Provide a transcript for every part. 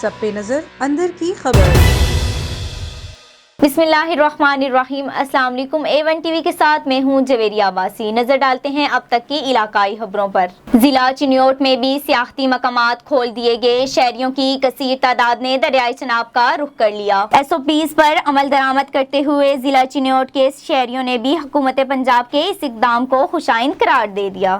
سب پہ نظر اندر کی خبر۔ بسم اللہ الرحمن الرحیم۔ السلام علیکم۔ A1 ٹی وی کے ساتھ میں ہوں جویری عباسی۔ نظر ڈالتے ہیں اب تک کی علاقائی خبروں پر۔ ضلع چنیوٹ میں بھی سیاحتی مقامات کھول دیے گئے۔ شہریوں کی کثیر تعداد نے دریائے چناب کا رخ کر لیا۔ SOPs پر عمل درآمد کرتے ہوئے ضلع چنیوٹ کے شہریوں نے بھی حکومت پنجاب کے اس اقدام کو خوشائند قرار دے دیا۔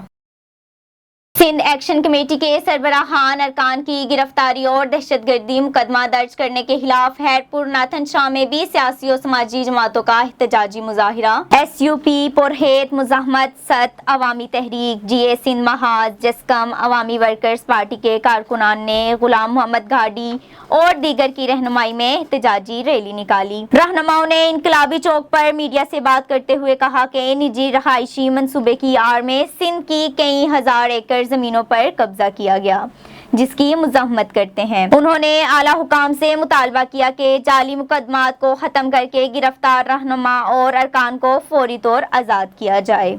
سندھ ایکشن کمیٹی کے سربراہان ارکان کی گرفتاری اور دہشت گردی مقدمہ درج کرنے کے خلاف حیرپور ناتھن شاہ میں بھی سیاسی و سماجی جماعتوں کا احتجاجی مظاہرہ۔ SUP پرہیت مزاحمت ست عوامی تحریک GA سندھ محاذ جسکم عوامی ورکرز پارٹی کے کارکنان نے غلام محمد گھاڈی اور دیگر کی رہنمائی میں احتجاجی ریلی نکالی۔ رہنماؤں نے انقلابی چوک پر میڈیا سے بات کرتے ہوئے کہا کہ نجی رہائشی منصوبے کی آڑ میں سندھ کی کئی ہزار ایکڑ زمینوں پر قبضہ کیا گیا، جس کی مزاحمت کرتے ہیں۔ انہوں نے اعلیٰ حکام سے مطالبہ کیا کہ جعلی مقدمات کو ختم کر کے گرفتار رہنما اور ارکان کو فوری طور آزاد کیا جائے۔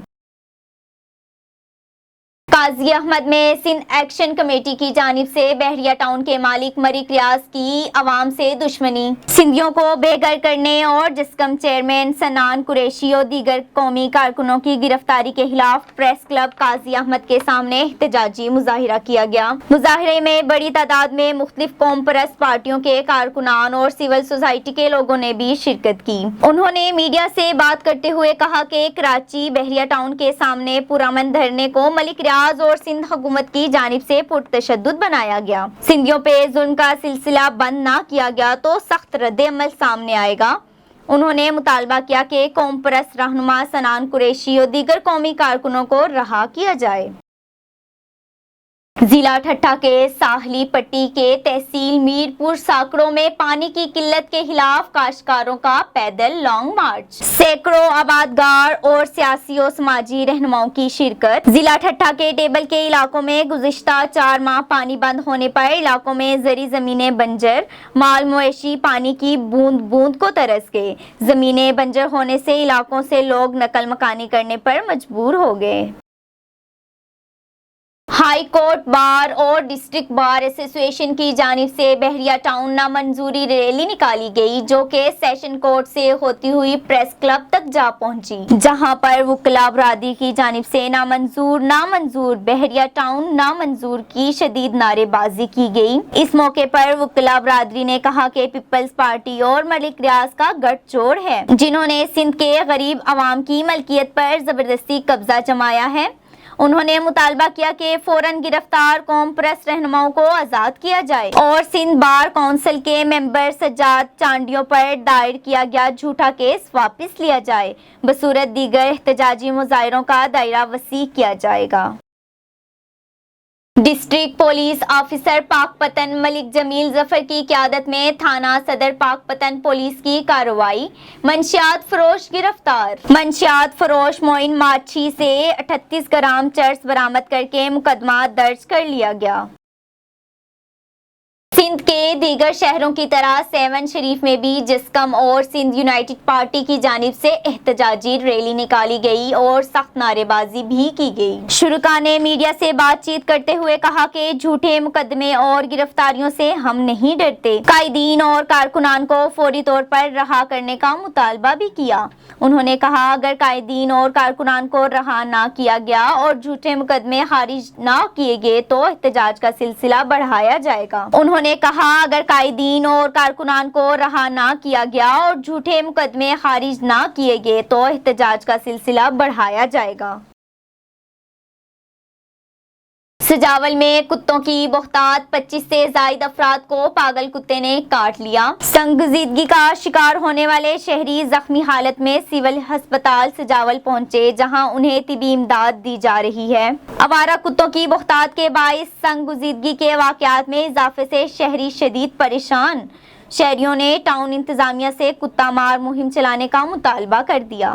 قاضی احمد میں سندھ ایکشن کمیٹی کی جانب سے بحریہ ٹاؤن کے مالک ملک ریاض کی عوام سے دشمنی، سندھیوں کو بے گھر کرنے اور جسکم چیئرمین سنان قریشی اور دیگر قومی کارکنوں کی گرفتاری کے خلاف پریس کلب قاضی احمد کے سامنے احتجاجی مظاہرہ کیا گیا۔ مظاہرے میں بڑی تعداد میں مختلف قوم پرست پارٹیوں کے کارکنان اور سول سوسائٹی کے لوگوں نے بھی شرکت کی۔ انہوں نے میڈیا سے بات کرتے ہوئے کہا کہ کراچی بحریہ ٹاؤن کے سامنے پرامن دھرنے کو ملک ریاض اور سندھ حکومت کی جانب سے پرتشدد بنایا گیا۔ سندھیوں پہ ظلم کا سلسلہ بند نہ کیا گیا تو سخت رد عمل سامنے آئے گا۔ انہوں نے مطالبہ کیا کہ قوم پرست رہنما سنان قریشی اور دیگر قومی کارکنوں کو رہا کیا جائے۔ ضلع ٹھٹھہ کے ساحلی پٹی کے تحصیل میرپور ساکڑوں میں پانی کی قلت کے خلاف کاشتکاروں کا پیدل لانگ مارچ، سینکڑوں آبادگار اور سیاسی و سماجی رہنماؤں کی شرکت۔ ضلع ٹھٹھہ کے ٹیبل کے علاقوں میں گزشتہ 4 ماہ پانی بند ہونے پر علاقوں میں زرعی زمینیں بنجر، مال مویشی پانی کی بوند بوند کو ترس گئے۔ زمینیں بنجر ہونے سے علاقوں سے لوگ نقل مکانی کرنے پر مجبور ہو گئے۔ ہائی کورٹ بار اور ڈسٹرکٹ بار ایسوسی ایشن کی جانب سے بحریہ ٹاؤن نامنظوری ریلی نکالی گئی، جو کہ سیشن کورٹ سے ہوتی ہوئی پریس کلب تک جا پہنچی، جہاں پر وکلاء برادری کی جانب سے نامنظور بحریہ ٹاؤن نامنظور کی شدید نعرے بازی کی گئی۔ اس موقع پر وکلاء برادری نے کہا کہ پیپلز پارٹی اور ملک ریاض کا گٹھ جوڑ ہے، جنہوں نے سندھ کے غریب عوام کی ملکیت پر زبردستی قبضہ جمایا ہے۔ انہوں نے مطالبہ کیا کہ فوراً گرفتار قوم پرست رہنماؤں کو آزاد کیا جائے اور سندھ بار کونسل کے ممبر سجاد چانڈیوں پر دائر کیا گیا جھوٹا کیس واپس لیا جائے، بصورت دیگر احتجاجی مظاہروں کا دائرہ وسیع کیا جائے گا۔ ڈسٹرکٹ پولیس آفیسر پاک پتن ملک جمیل ظفر کی قیادت میں تھانہ صدر پاک پتن پولیس کی کارروائی، منشیات فروش گرفتار۔ منشیات فروش معین ماچھی سے 38 گرام چرس برآمد کر کے مقدمہ درج کر لیا گیا۔ سندھ کے دیگر شہروں کی طرح سیون شریف میں بھی جسکم اور سندھ یونائٹڈ پارٹی کی جانب سے احتجاجی ریلی نکالی گئی اور سخت نعرے بازی بھی کی گئی۔ شرکاء نے میڈیا سے بات چیت کرتے ہوئے کہا کہ جھوٹے مقدمے اور گرفتاریوں سے ہم نہیں ڈرتے۔ قائدین اور کارکنان کو فوری طور پر رہا کرنے کا مطالبہ بھی کیا۔ انہوں نے کہا اگر قائدین اور کارکنان کو رہا نہ کیا گیا اور جھوٹے مقدمے خارج نہ کیے گئے تو احتجاج کا سلسلہ بڑھایا جائے گا۔ انہوں نے کہا اگر قائدین اور کارکنان کو رہا نہ کیا گیا اور جھوٹے مقدمے خارج نہ کیے گئے تو احتجاج کا سلسلہ بڑھایا جائے گا۔ سجاول میں کتوں کی بہتات، 25 سے زائد افراد کو پاگل کتے نے کاٹ لیا۔ سنگزیدگی کا شکار ہونے والے شہری زخمی حالت میں سول ہسپتال سجاول پہنچے، جہاں انہیں طبی امداد دی جا رہی ہے۔ آوارہ کتوں کی بہتات کے باعث سنگزیدگی کے واقعات میں اضافے سے شہری شدید پریشان۔ شہریوں نے ٹاؤن انتظامیہ سے کتا مار مہم چلانے کا مطالبہ کر دیا۔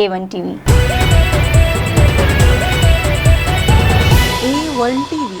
A1 TV। A1 TV,